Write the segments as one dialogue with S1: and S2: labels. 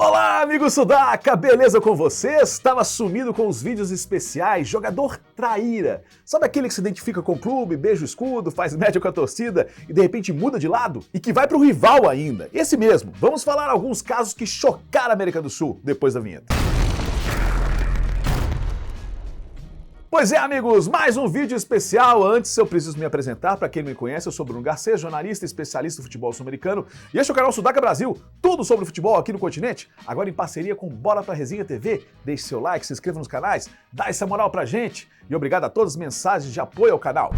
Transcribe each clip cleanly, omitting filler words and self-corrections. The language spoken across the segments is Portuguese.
S1: Olá, amigo Sudaca! Beleza com vocês? Estava sumido com os vídeos especiais, jogador traíra. Sabe aquele que se identifica com o clube, beija o escudo, faz média com a torcida e de repente muda de lado? E que vai pro rival ainda. Esse mesmo. Vamos falar alguns casos que chocaram a América do Sul depois da vinheta. Pois é, amigos, mais um vídeo especial. Antes, eu preciso me apresentar. Para quem não me conhece, eu sou Bruno Garcês, jornalista e especialista em futebol sul-americano. E este é o canal Sudaca Brasil, tudo sobre futebol aqui no continente. Agora em parceria com Bola Pra Resenha TV. Deixe seu like, se inscreva nos canais, dá essa moral pra gente. E obrigado a todas as mensagens de apoio ao canal.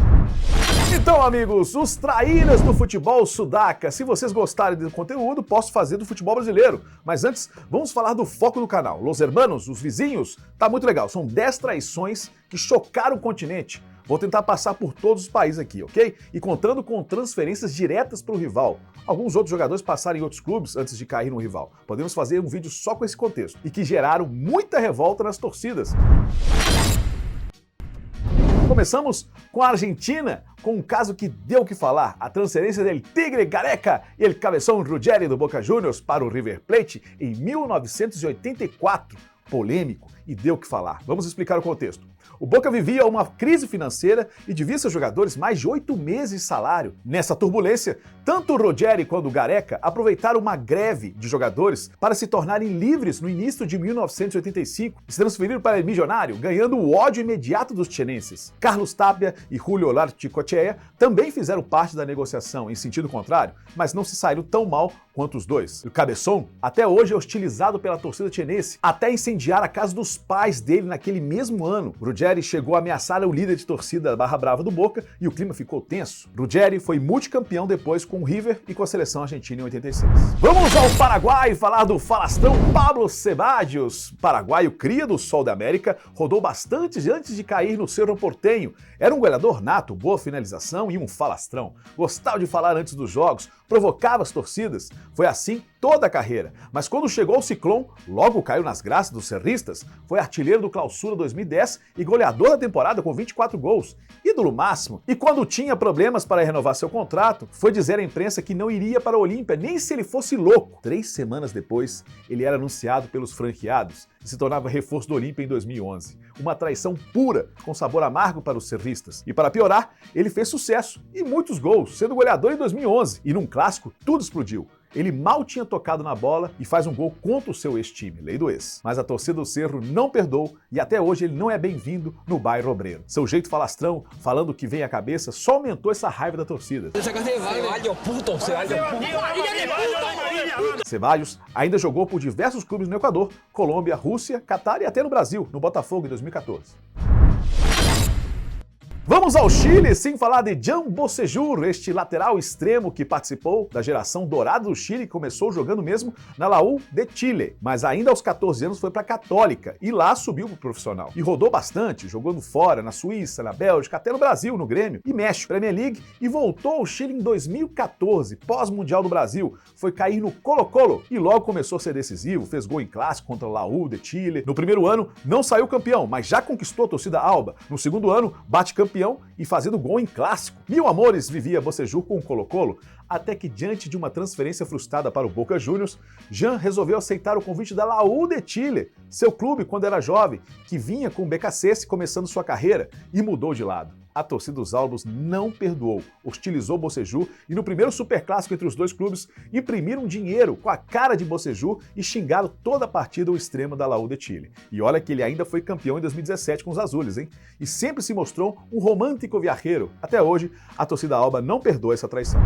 S1: Então, amigos, os traíras do futebol Sudaca. Se vocês gostarem do conteúdo, posso fazer do futebol brasileiro. Mas antes, vamos falar do foco do canal. Los Hermanos, os vizinhos, tá muito legal. São 10 traições que chocaram o continente. Vou tentar passar por todos os países aqui, ok? E contando com transferências diretas para o rival. Alguns outros jogadores passaram em outros clubes antes de cair no rival. Podemos fazer um vídeo só com esse contexto. E que geraram muita revolta nas torcidas. Começamos com a Argentina, com um caso que deu o que falar, a transferência del Tigre Careca e el Cabeção Ruggeri do Boca Juniors para o River Plate em 1984. Polêmico e deu o que falar. Vamos explicar o contexto. O Boca vivia uma crise financeira e devia seus jogadores mais de 8 meses de salário. Nessa turbulência, tanto o Ruggeri quanto o Gareca aproveitaram uma greve de jogadores para se tornarem livres no início de 1985 e se transferiram para o Milionário, ganhando o ódio imediato dos chilenenses. Carlos Tapia e Julio Larticochea também fizeram parte da negociação em sentido contrário, mas não se saíram tão mal quanto os dois. O Cabeção até hoje é hostilizado pela torcida chilenense, até incendiar a casa dos pais dele naquele mesmo ano. Ruggeri chegou a ameaçar o líder de torcida Barra Brava do Boca e o clima ficou tenso. Ruggeri foi multicampeão depois com o River e com a seleção argentina em 86. Vamos ao Paraguai falar do falastrão Pablo Ceballos. Paraguaio, cria do Sol da América, rodou bastante antes de cair no Cerro Porteño. Era um goleador nato, boa finalização e um falastrão. Gostava de falar antes dos jogos, provocava as torcidas. Foi assim toda a carreira. Mas quando chegou ao Ciclón, logo caiu nas graças dos serristas. Foi artilheiro do Clausura 2010 e goleador da temporada com 24 gols. Ídolo máximo. E quando tinha problemas para renovar seu contrato, foi dizer à imprensa que não iria para a Olímpia, nem se ele fosse louco. 3 semanas depois, ele era anunciado pelos franqueados e se tornava reforço do Olímpia em 2011. Uma traição pura, com sabor amargo para os serristas. E para piorar, ele fez sucesso e muitos gols, sendo goleador em 2011. E num clássico, tudo explodiu. Ele mal tinha tocado na bola e faz um gol contra o seu ex-time, lei do ex. Mas a torcida do Cerro não perdoou e até hoje ele não é bem-vindo no bairro obreiro. Seu jeito falastrão, falando o que vem à cabeça, só aumentou essa raiva da torcida. Ceballos ainda jogou por diversos clubes no Equador, Colômbia, Rússia, Catar e até no Brasil, no Botafogo em 2014. Vamos ao Chile, sem falar de Jean Bocellur, este lateral extremo que participou da geração dourada do Chile e começou jogando mesmo na Laú de Chile, mas ainda aos 14 anos foi para a Católica e lá subiu para o profissional. E rodou bastante, jogando fora, na Suíça, na Bélgica, até no Brasil, no Grêmio, e México, Premier League, e voltou ao Chile em 2014, pós-Mundial do Brasil. Foi cair no Colo-Colo e logo começou a ser decisivo, fez gol em clássico contra o Laú de Chile. No primeiro ano, não saiu campeão, mas já conquistou a torcida alba. No segundo ano, bate campeão e fazendo gol em clássico. Mil amores vivia Bocellur com o Colo-Colo, até que diante de uma transferência frustrada para o Boca Juniors, Jean resolveu aceitar o convite da Laú de Chile, seu clube quando era jovem, que vinha com o BKC começando sua carreira, e mudou de lado. A torcida dos Albos não perdoou, hostilizou Bocellur e no primeiro superclássico entre os dois clubes imprimiram dinheiro com a cara de Bocellur e xingaram toda a partida o extremo da Laú de Chile. E olha que ele ainda foi campeão em 2017 com os azules, hein? E sempre se mostrou um romântico viajeiro. Até hoje, a torcida alba não perdoa essa traição.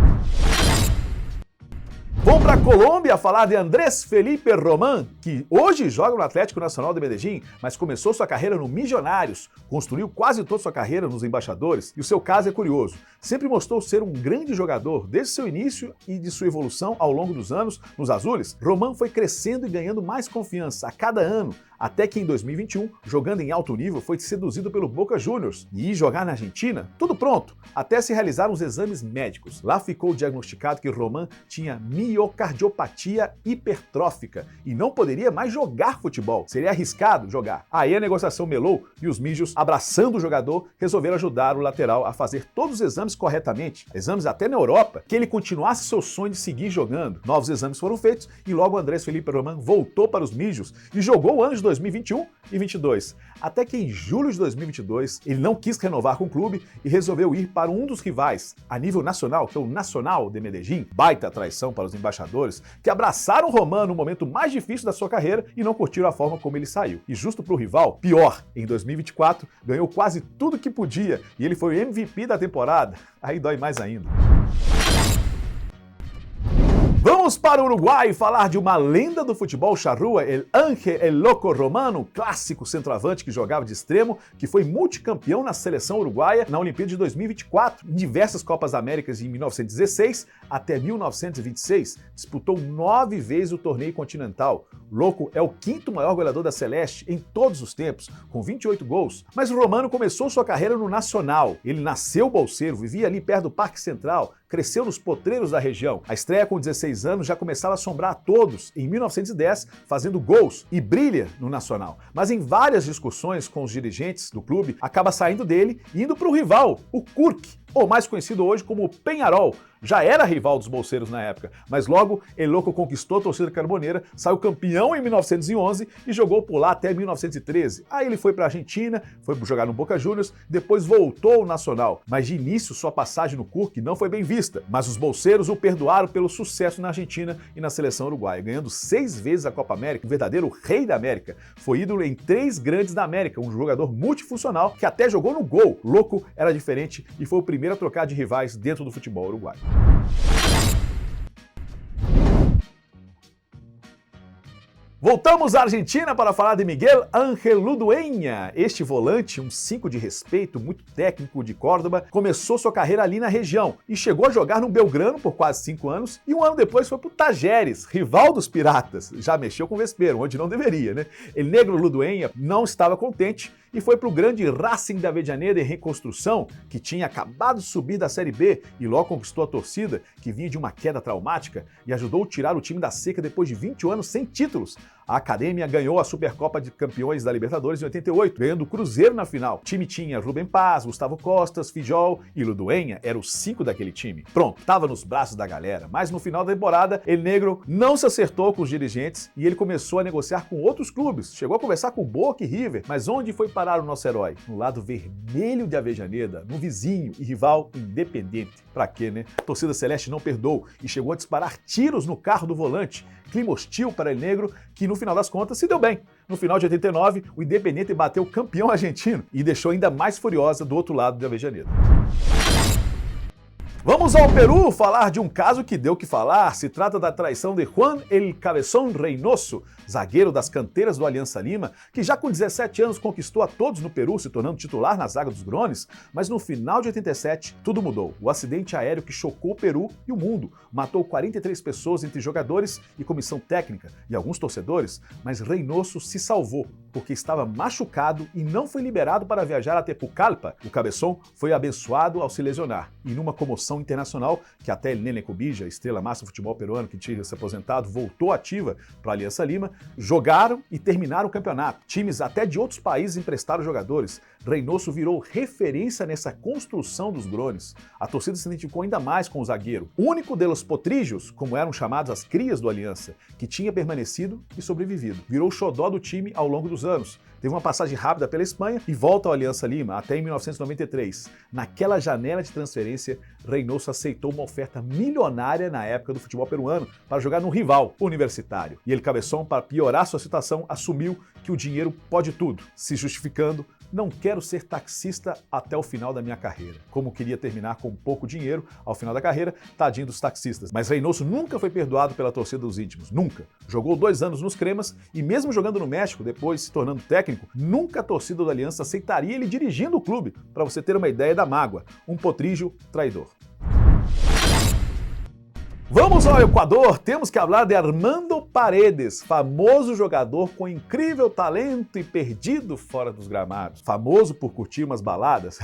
S1: Vamos para a Colômbia falar de Andrés Felipe Román, que hoje joga no Atlético Nacional de Medellín, mas começou sua carreira no Millonarios, construiu quase toda sua carreira nos Embaixadores, e o seu caso é curioso. Sempre mostrou ser um grande jogador desde seu início e de sua evolução ao longo dos anos nos azules. Román foi crescendo e ganhando mais confiança a cada ano, até que em 2021, jogando em alto nível, foi seduzido pelo Boca Juniors e ir jogar na Argentina. Tudo pronto, até se realizar os exames médicos. Lá ficou diagnosticado que Román tinha miocardiopatia hipertrófica e não poderia mais jogar futebol. Seria arriscado jogar. Aí a negociação melou e os Mijos, abraçando o jogador, resolveram ajudar o lateral a fazer todos os exames corretamente, exames até na Europa, que ele continuasse seu sonho de seguir jogando. Novos exames foram feitos e logo Andrés Felipe Román voltou para os Mijos e jogou o ano de 2021 e 22. Até que em julho de 2022, ele não quis renovar com o clube e resolveu ir para um dos rivais a nível nacional, que é o Nacional de Medellín. Baita traição para os embaixadores, que abraçaram Román no momento mais difícil da sua carreira e não curtiram a forma como ele saiu. E justo para o rival, pior, em 2024, ganhou quase tudo que podia e ele foi o MVP da temporada. Aí dói mais ainda. Vamos para o Uruguai falar de uma lenda do futebol charrúa, El Ángel El Loco Romano, clássico centroavante que jogava de extremo, que foi multicampeão na seleção uruguaia na Olimpíada de 2024, em diversas Copas Américas em 1916 até 1926, disputou 9 vezes o torneio continental. Loco é o 5º maior goleador da Celeste em todos os tempos, com 28 gols. Mas o Romano começou sua carreira no Nacional. Ele nasceu bolseiro, vivia ali perto do Parque Central, cresceu nos potreiros da região. A estreia com 16 anos já começava a assombrar a todos, em 1910, fazendo gols e brilha no Nacional. Mas em várias discussões com os dirigentes do clube, acaba saindo dele e indo para o rival, o Kurk, ou mais conhecido hoje como Peñarol. Já era rival dos bolseiros na época, mas logo El Loco conquistou a torcida carboneira, saiu campeão em 1911 e jogou por lá até 1913. Aí ele foi para a Argentina, foi jogar no Boca Juniors, depois voltou ao Nacional. Mas de início sua passagem no Kurk não foi bem vista, mas os bolseiros o perdoaram pelo sucesso na Argentina e na seleção uruguaia, ganhando 6 vezes a Copa América, um verdadeiro rei da América. Foi ídolo em 3 grandes da América, um jogador multifuncional que até jogou no gol. Loco era diferente e foi o primeiro a trocar de rivais dentro do futebol uruguaio. Voltamos à Argentina para falar de Miguel Ángel Ludueña. Este volante, um 5 de respeito, muito técnico de Córdoba, começou sua carreira ali na região e chegou a jogar no Belgrano por quase 5 anos e um ano depois foi para o Tajeres, rival dos Piratas. Já mexeu com o Vespeiro, onde não deveria, né? El Negro Ludueña não estava contente e foi para o grande Racing de Avellaneda em reconstrução, que tinha acabado de subir da Série B e logo conquistou a torcida, que vinha de uma queda traumática e ajudou a tirar o time da seca depois de 20 anos sem títulos. A Academia ganhou a Supercopa de Campeões da Libertadores em 88, ganhando o Cruzeiro na final. O time tinha Rubem Paz, Gustavo Costas, Fijol e Ludueña era o 5 daquele time. Pronto, estava nos braços da galera, mas no final da temporada, El Negro não se acertou com os dirigentes e ele começou a negociar com outros clubes. Chegou a conversar com o Boca e River, mas onde foi parar o nosso herói? No lado vermelho de Avellaneda, no vizinho e rival Independiente. Pra quê, né? A torcida celeste não perdoou e chegou a disparar tiros no carro do volante. Clima hostil para El Negro, que no final das contas se deu bem. No final de 89, o Independiente bateu o campeão argentino e deixou ainda mais furiosa do outro lado de Avellaneda. Vamos ao Peru falar de um caso que deu o que falar. Se trata da traição de Juan El Cabezón Reynoso, zagueiro das canteiras do Alianza Lima, que já com 17 anos conquistou a todos no Peru, se tornando titular na zaga dos Grones, mas no final de 87 tudo mudou. O acidente aéreo que chocou o Peru e o mundo matou 43 pessoas entre jogadores e comissão técnica e alguns torcedores, mas Reynoso se salvou porque estava machucado e não foi liberado para viajar até Pucallpa. O Cabeção foi abençoado ao se lesionar e numa comoção internacional que até El Nene Cubija, estrela máxima do futebol peruano que tinha se aposentado, voltou ativa para a Alianza Lima, jogaram e terminaram o campeonato. Times até de outros países emprestaram jogadores. Reynoso virou referência nessa construção dos Grones. A torcida se identificou ainda mais com o zagueiro, único de los potrillos, como eram chamados as crias do Aliança, que tinha permanecido e sobrevivido. Virou o xodó do time ao longo dos anos. Teve uma passagem rápida pela Espanha e volta ao Alianza Lima até em 1993. Naquela janela de transferência, Reynoso aceitou uma oferta milionária na época do futebol peruano para jogar no rival, Universitário. E El Cabezón, para piorar sua situação, assumiu que o dinheiro pode tudo, se justificando: não quero ser taxista até o final da minha carreira. Como queria terminar com pouco dinheiro ao final da carreira, tadinho dos taxistas. Mas Reynoso nunca foi perdoado pela torcida dos íntimos, nunca. Jogou 2 anos nos Cremas e mesmo jogando no México, depois se tornando técnico, nunca a torcida do Aliança aceitaria ele dirigindo o clube, para você ter uma ideia da mágoa, um potrillo traidor. Vamos ao Equador, temos que falar de Armando Paredes, famoso jogador com incrível talento e perdido fora dos gramados. Famoso por curtir umas baladas,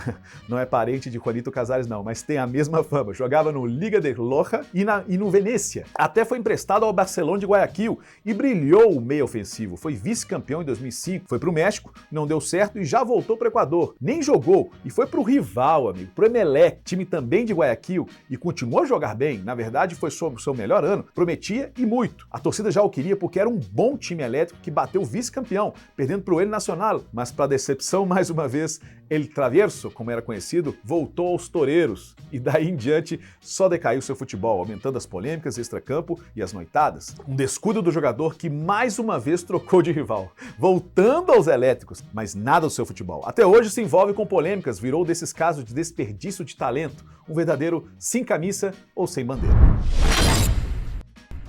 S1: não é parente de Juanito Casares não, mas tem a mesma fama. Jogava no Liga de Loja e no Venezia. Até foi emprestado ao Barcelona de Guayaquil e brilhou o meio ofensivo. Foi vice-campeão em 2005, foi pro México, não deu certo e já voltou pro Equador. Nem jogou e foi pro rival, amigo, pro Emelec, time também de Guayaquil, e continuou a jogar bem. Na verdade, foi seu melhor ano, prometia e muito. A torcida já o queria porque era um bom time elétrico que bateu vice-campeão, perdendo para o El Nacional, mas para decepção, mais uma vez, El Travieso, como era conhecido, voltou aos toureiros e daí em diante só decaiu seu futebol, aumentando as polêmicas extracampo e as noitadas. Um descuido do jogador que mais uma vez trocou de rival, voltando aos elétricos, mas nada do seu futebol. Até hoje se envolve com polêmicas, virou desses casos de desperdício de talento, um verdadeiro sem camisa ou sem bandeira.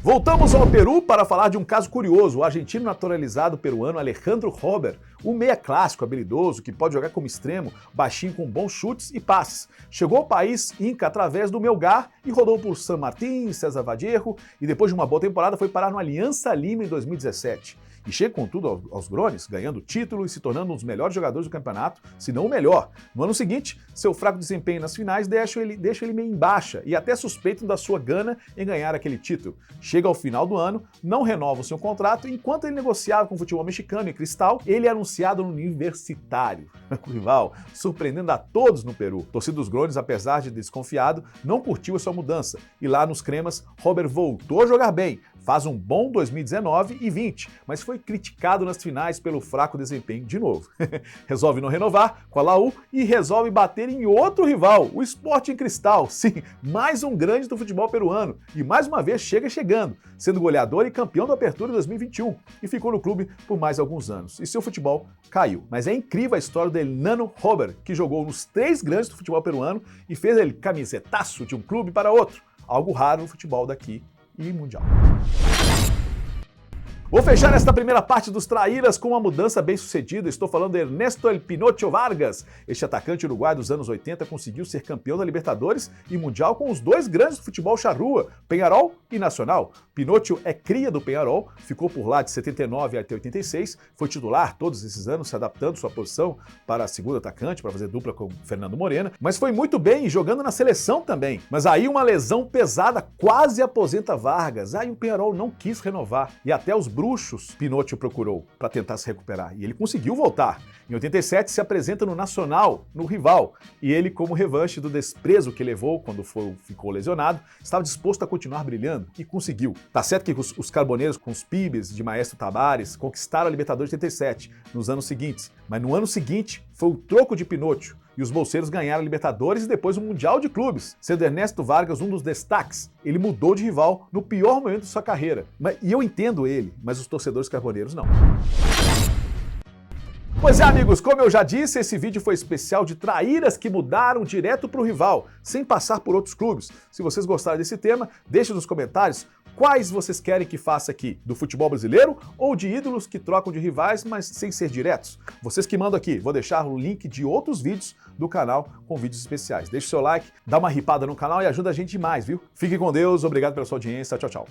S1: Voltamos ao Peru para falar de um caso curioso, o argentino naturalizado peruano Alejandro Robert, um meia clássico habilidoso que pode jogar como extremo, baixinho com bons chutes e passes. Chegou ao país Inca através do Melgar e rodou por San Martín, César Vallejo e depois de uma boa temporada foi parar no Aliança Lima em 2017. E chega com tudo aos grones, ganhando título e se tornando um dos melhores jogadores do campeonato, se não o melhor. No ano seguinte, seu fraco desempenho nas finais deixa ele meio em baixa e até suspeito da sua gana em ganhar aquele título. Chega ao final do ano, não renova o seu contrato, e enquanto ele negociava com o futebol mexicano e Cristal, ele é anunciado no Universitário, o rival, surpreendendo a todos no Peru. A torcida dos grones, apesar de desconfiado, não curtiu a sua mudança, e lá nos cremas, Robert voltou a jogar bem, faz um bom 2019 e 20, mas foi criticado nas finais pelo fraco desempenho de novo. Resolve não renovar com a Laú e resolve bater em outro rival, o Sporting Cristal. Sim, mais um grande do futebol peruano. E mais uma vez chega chegando, sendo goleador e campeão da Apertura 2021. E ficou no clube por mais alguns anos. E seu futebol caiu. Mas é incrível a história do Nano Robert, que jogou nos 3 grandes do futebol peruano e fez ele camisetaço de um clube para outro. Algo raro no futebol daqui e mundial. Vou fechar esta primeira parte dos Traíras com uma mudança bem sucedida. Estou falando de Ernesto El Pinocho Vargas. Este atacante uruguaio dos anos 80 conseguiu ser campeão da Libertadores e Mundial com os 2 grandes do futebol charrúa, Peñarol e Nacional. Pinocho é cria do Peñarol, ficou por lá de 79 até 86, foi titular todos esses anos, se adaptando sua posição para a segunda atacante, para fazer dupla com Fernando Morena, mas foi muito bem jogando na seleção também. Mas aí uma lesão pesada quase aposenta Vargas. Aí o Peñarol não quis renovar e até os bruxos Pinocho procurou para tentar se recuperar e ele conseguiu voltar. Em 87 se apresenta no Nacional, no rival, e ele, como revanche do desprezo que levou quando ficou lesionado, estava disposto a continuar brilhando e conseguiu. Tá certo que os carboneiros com os Pibes de Maestro Tabares conquistaram a Libertadores de 87 nos anos seguintes, mas no ano seguinte foi o troco de Pinocho e os bolseiros ganharam a Libertadores e depois o Mundial de Clubes, sendo Ernesto Vargas um dos destaques. Ele mudou de rival no pior momento de sua carreira. E eu entendo ele, mas os torcedores carboneiros não. Pois é, amigos, como eu já disse, esse vídeo foi especial de traíras que mudaram direto para o rival, sem passar por outros clubes. Se vocês gostaram desse tema, deixe nos comentários quais vocês querem que faça aqui, do futebol brasileiro ou de ídolos que trocam de rivais, mas sem ser diretos. Vocês que mandam aqui, vou deixar o link de outros vídeos do canal com vídeos especiais. Deixe o seu like, dá uma ripada no canal e ajuda a gente demais, viu? Fique com Deus, obrigado pela sua audiência, tchau, tchau.